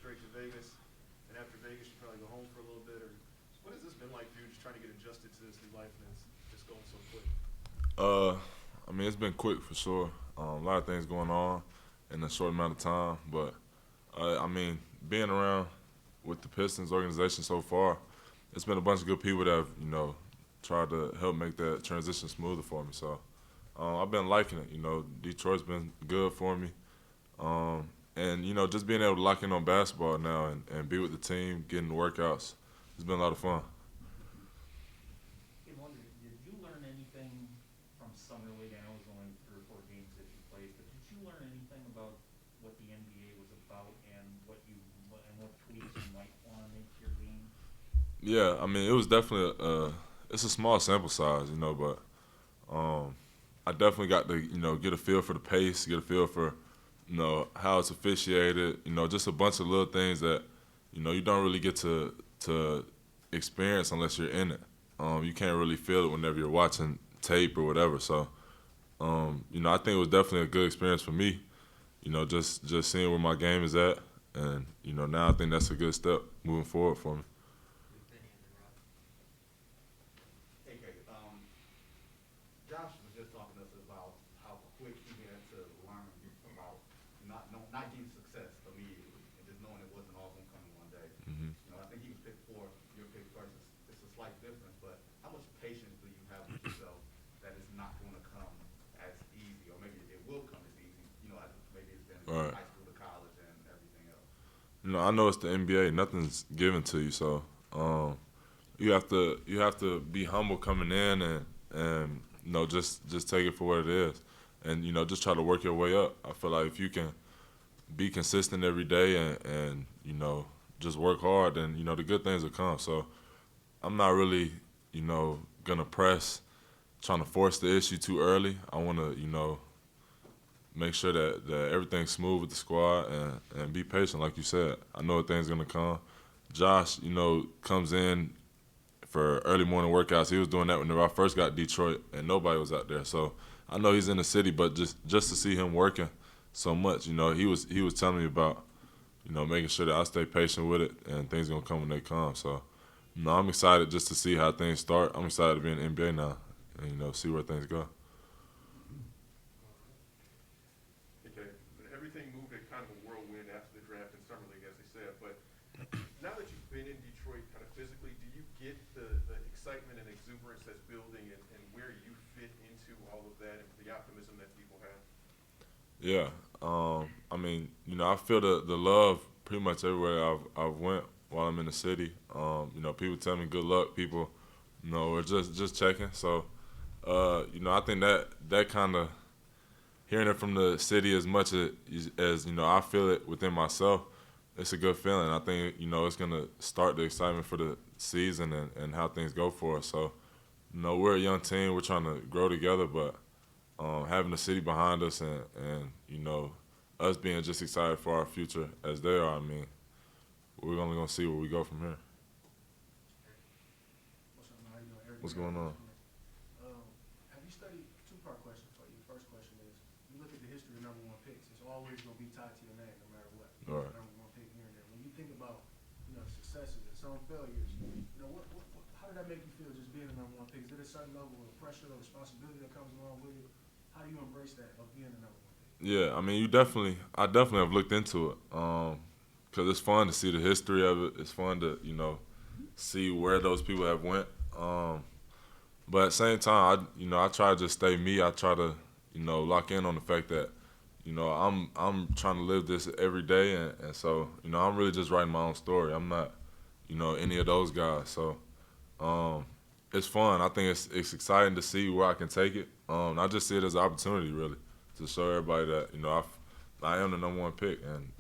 straight to Vegas, and after Vegas, you probably go home for a little bit. Or what has this been like for you, just trying to get adjusted to this new life, and it's just going so quick? Uh, I mean, it's been quick for sure. A lot of things going on in a short amount of time, but I mean, being around with the Pistons organization so far, it's been a bunch of good people that have tried to help make that transition smoother for me. So I've been liking it. Detroit's been good for me, and just being able to lock in on basketball now and be with the team, getting the workouts, it's been a lot of fun. Hey, wonder, did you learn anything from summer league? I know it was only 3 or 4 games that you played, but did you learn anything about what the NBA was about and what tweaks you might want to make to your game? Yeah, I mean, it was definitely it's a small sample size, but I definitely got to get a feel for the pace, get a feel for how it's officiated, just a bunch of little things that you don't really get to experience unless you're in it. You can't really feel it whenever you're watching tape or whatever. So I think it was definitely a good experience for me. Just seeing where my game is at, and now I think that's a good step moving forward for me. Hey, Cade. Josh was just talking to us about how quick he had to learn about not getting success immediately and just knowing it wasn't all going to come in one day. Hmm. I think he was picked fourth, your pick first. It's a slight difference, but how much patience do you have with yourself that it's not going to come as easy, or maybe it will come as easy? As maybe it's been All right. high school to college and everything else. I know it's the NBA. Nothing's given to you, so you have to be humble coming in and just take it for what it is, and just try to work your way up. I feel like if you can be consistent every day and just work hard, then the good things will come. So I'm not really gonna press, trying to force the issue too early. I want to make sure that everything's smooth with the squad and be patient, like you said. I know things gonna come. Josh, comes in for early morning workouts. He was doing that whenever I first got Detroit, and nobody was out there. So I know he's in the city, but just to see him working so much, he was telling me about making sure that I stay patient with it, and things gonna come when they come. So I'm excited just to see how things start. I'm excited to be in the NBA now, and see where things go. Okay, everything moved at kind of a whirlwind after the draft and summer league, as they said. But now that you've been in Detroit, kind of physically, do you get the excitement and exuberance that's building, and where you fit into all of that and the optimism that people have? Yeah, I mean, I feel the love pretty much everywhere I've went while I'm in the city. People tell me good luck. People, are just checking. So, I think that kind of hearing it from the city as much as I feel it within myself, it's a good feeling. I think it's gonna start the excitement for the season and how things go for us. So, we're a young team. We're trying to grow together, but having the city behind us and us being just excited for our future as they are. I mean, we're only gonna see where we go from here. What's up, man? How you doing? Eric What's Gordon, going on? Have you studied, two-part question for you. First question is, you look at the history of number one picks, it's always going to be tied to your name no matter what. All right. Number one pick here and there. When you think about, successes and some failures, how did that make you feel just being the number one pick? Is it a certain level of pressure or responsibility that comes along with it? How do you embrace that of being the number one pick? Yeah, I mean, I definitely have looked into it, because it's fun to see the history of it. It's fun to see where those people have went. But at the same time, I try to just stay me. I try to lock in on the fact that I'm trying to live this every day, and so I'm really just writing my own story. I'm not any of those guys. So it's fun. I think it's exciting to see where I can take it. I just see it as an opportunity, really, to show everybody that I am the number one pick, and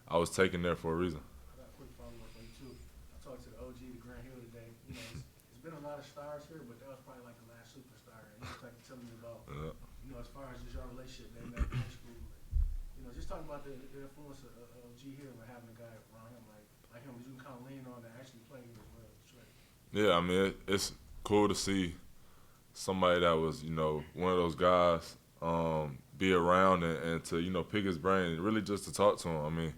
I was taken there for a reason. I got a quick follow-up for you, too. I talked to the OG, the Grant Hill today. It's been a lot of stars here, but that was probably like the last superstar. And he was like telling me about, Yeah. as far as just your relationship they met in high school. And, just talking about the influence of G Hill and having a guy around him like him that you can kind of lean on and actually play with as well. Straight. Yeah, I mean, it's cool to see somebody that was, one of those guys, be around and to, pick his brain, really just to talk to him. I mean,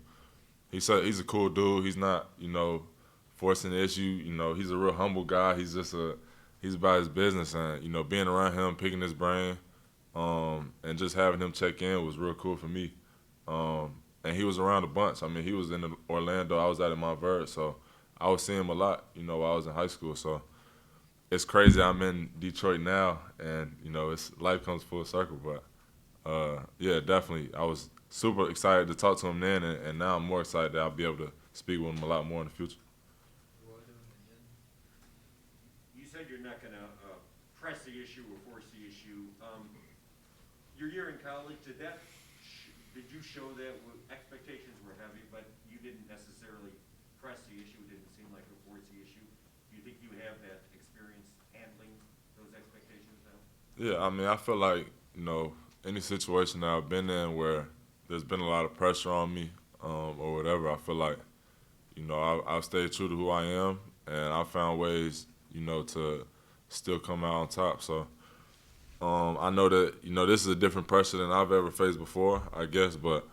he's a cool dude. He's not, forcing the issue. He's a real humble guy. He's about his business, and being around him, picking his brain, and just having him check in was real cool for me. And he was around a bunch. I mean, he was in Orlando. I was out in Montverde, so I was seeing him a lot, while I was in high school. So it's crazy I'm in Detroit now, and, it's life comes full circle. But, yeah, definitely. I was super excited to talk to him then, and now I'm more excited that I'll be able to speak with him a lot more in the future. You said you're not going to press the issue or force the issue. Your year in college, did you show that expectations were heavy, but you didn't necessarily press the issue? It didn't seem like a force the issue. Do you think you have that experience handling those expectations now? Yeah, I mean, I feel like, any situation that I've been in where there's been a lot of pressure on me or whatever, I feel like, I've stayed true to who I am, and I found ways, to still come out on top. So I know that, this is a different pressure than I've ever faced before, I guess, but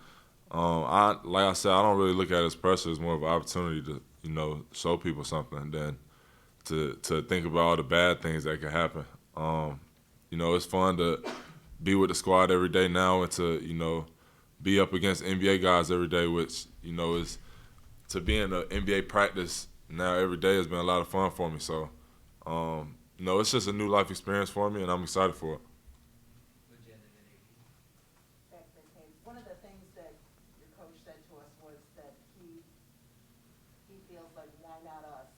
like I said, I don't really look at it as pressure. It's more of an opportunity to, show people something than to think about all the bad things that could happen. It's fun to be with the squad every day now and to, be up against NBA guys every day, which, is to be in an NBA practice now every day has been a lot of fun for me. So, it's just a new life experience for me, and I'm excited for it. One of the things that your coach said to us was that he feels like, why not us?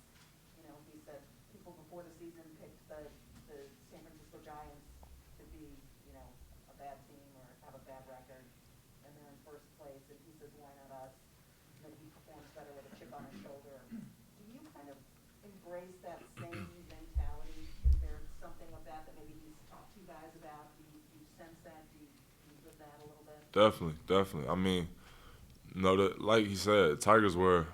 He said people before the season picked the San Francisco Giants to be, a bad team or have a bad record, and they're in first place, and he says, why not us? And then he performs better with a chip on his shoulder. Do you kind of embrace that same mentality? Is there something of that maybe he's talked to you guys about? Do you sense that? Do you live that a little bit? Definitely. I mean, like he said, Tigers were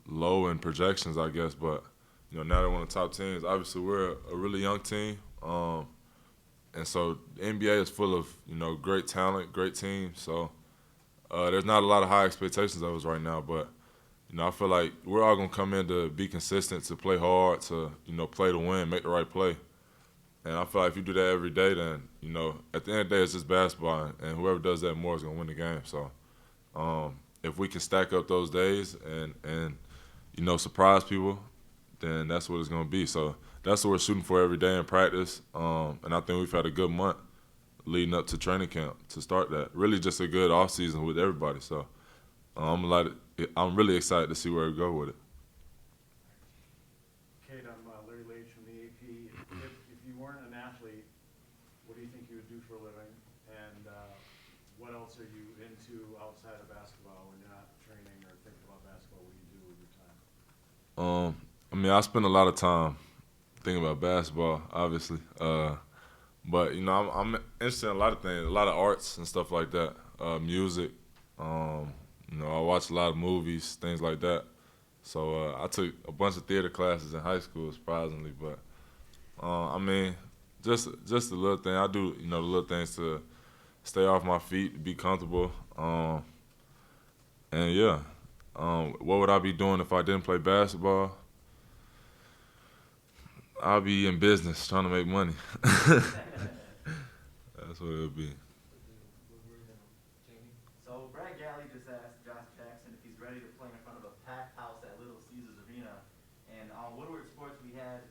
low in projections, I guess, but now they're one of the top teams. Obviously, we're a really young team, and so the NBA is full of great talent, great teams. So there's not a lot of high expectations of us right now, but I feel like we're all gonna come in to be consistent, to play hard, to play to win, make the right play. And I feel like if you do that every day, then, at the end of the day, it's just basketball, and whoever does that more is going to win the game. So if we can stack up those days and surprise people, then that's what it's going to be. So that's what we're shooting for every day in practice. And I think we've had a good month leading up to training camp to start that. Really just a good off season with everybody. So I'm really excited to see where we go with it. Cade, I'm Larry Leach from the AP. If you weren't an athlete, what do you think you would do for a living? And what else are you into outside of basketball when you're not training or thinking about basketball? What do you do with your time? I mean, I spend a lot of time thinking about basketball, obviously. But, I'm interested in a lot of things, a lot of arts and stuff like that, music. I watch a lot of movies, things like that. So I took a bunch of theater classes in high school, surprisingly. But, I mean, just the little thing. I do, the little things to stay off my feet, be comfortable. And, yeah, what would I be doing if I didn't play basketball? I'll be in business trying to make money. That's what it would be. So Brad Galley just asked Josh Jackson if he's ready to play in front of a packed house at Little Caesars Arena. And on Woodward Sports, we had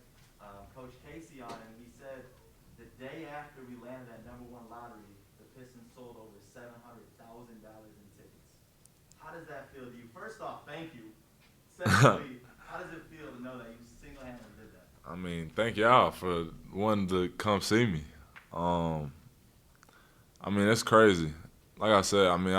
Coach Casey on, and he said the day after we landed at #1 lottery, the Pistons sold over $700,000 in tickets. How does that feel to you? First off, thank you. Secondly, how does it feel to know that you single-handedly did that? I mean, thank y'all for wanting to come see me. I mean, it's crazy. Like I said, I mean,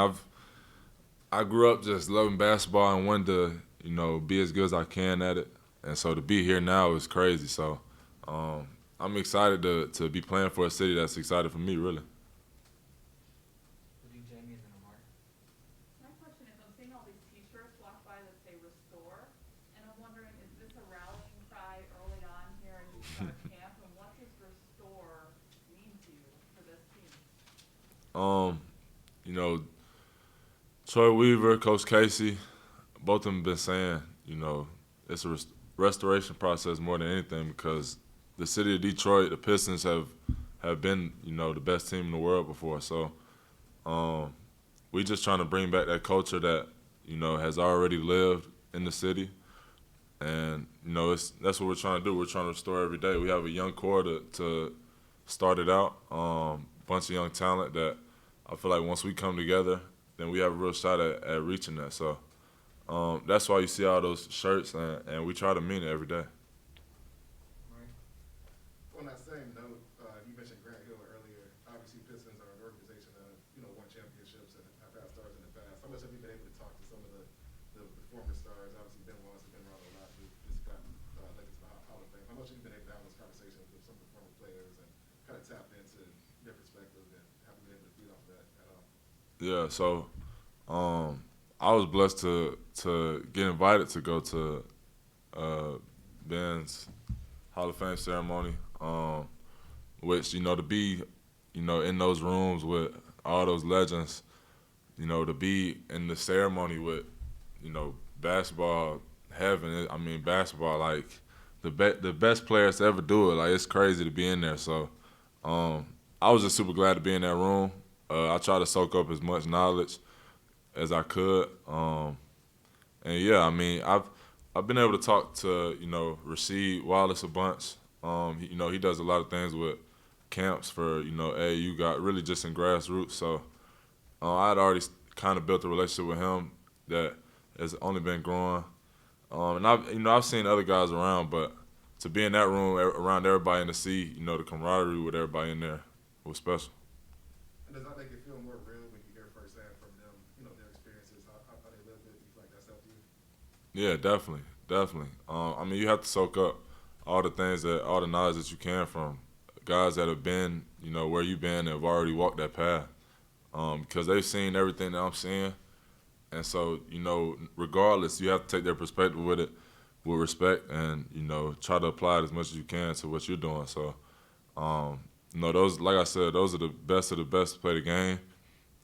I grew up just loving basketball and wanted to, be as good as I can at it. And so to be here now is crazy. So I'm excited to be playing for a city that's excited for me, really. My question is, I'm seeing all these T-shirts walk by that say "Restore," and I'm wondering, is this a rallying cry early on here in you start camp, and what does "Restore" mean to you for this team? Troy Weaver, Coach Casey, both of them been saying, you know, it's a restoration process more than anything because the city of Detroit, the Pistons have been, you know, the best team in the world before. So we just trying to bring back that culture that, you know, has already lived in the city. And, you know, that's what we're trying to do. We're trying to restore every day. We have a young core to start it out, bunch of young talent that I feel like once we come together, then we have a real shot at reaching that. So that's why you see all those shirts, and we try to mean it every day. On that same note, you mentioned Grant Hill earlier. Obviously, Pistons are an organization that, you know, won championships and have had stars in the past. How much have you been able to talk to some of the former stars? Obviously, Ben Wallace has been around a lot. Just got elected to the Hall of Fame. How much have you been able to have those conversations with some of the former players and kind of tap into their perspective, and have you been able to feed off that at all? Yeah, so I was blessed to get invited to go to Ben's Hall of Fame ceremony, which, you know, to be, you know, in those rooms with all those legends, you know, to be in the ceremony with, you know, basketball heaven. I mean, basketball, like the best players to ever do it. Like, it's crazy to be in there. So I was just super glad to be in that room. I tried to soak up as much knowledge as I could. And yeah, I mean, I've been able to talk to, you know, Rasheed Wallace a bunch. You know, he does a lot of things with camps for, you know, AAU, got really just in grassroots. So I had already kind of built a relationship with him that has only been growing. And I've seen other guys around, but to be in that room around everybody and to see, you know, the camaraderie with everybody in there was special. And does that make it feel more real when you hear firsthand from them, you know, their experiences, how they lived it? You feel like that's helped you? Yeah, definitely. I mean, you have to soak up all the knowledge that you can from guys that have been, you know, where you've been and have already walked that path, because they've seen everything that I'm seeing, and so, you know, regardless, you have to take their perspective with it with respect, and, you know, try to apply it as much as you can to what you're doing. So, you know, those, like I said, those are the best of the best to play the game.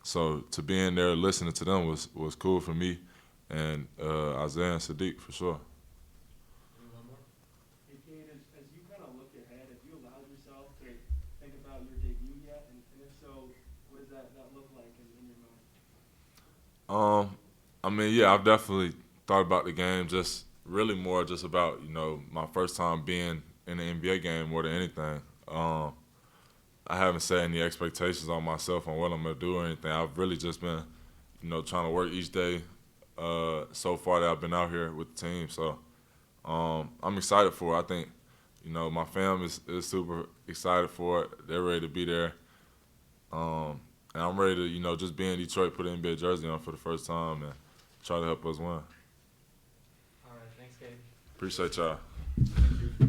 So to be in there listening to them was cool for me, and Isaiah and Sadiq for sure. Hey, Cade, as you kind of look ahead, have you allowed yourself to think about your debut yet? And if so, what does that look like in your mind? I mean, yeah, I've definitely thought about the game, just really more just about, you know, my first time being in an NBA game more than anything. I haven't set any expectations on myself on what I'm gonna do or anything. I've really just been, you know, trying to work each day so far that I've been out here with the team. So I'm excited for it. I think, you know, my fam is super excited for it. They're ready to be there. And I'm ready to, you know, just be in Detroit, put an NBA jersey on for the first time and try to help us win. All right, thanks, Cade. Appreciate y'all. Thank you.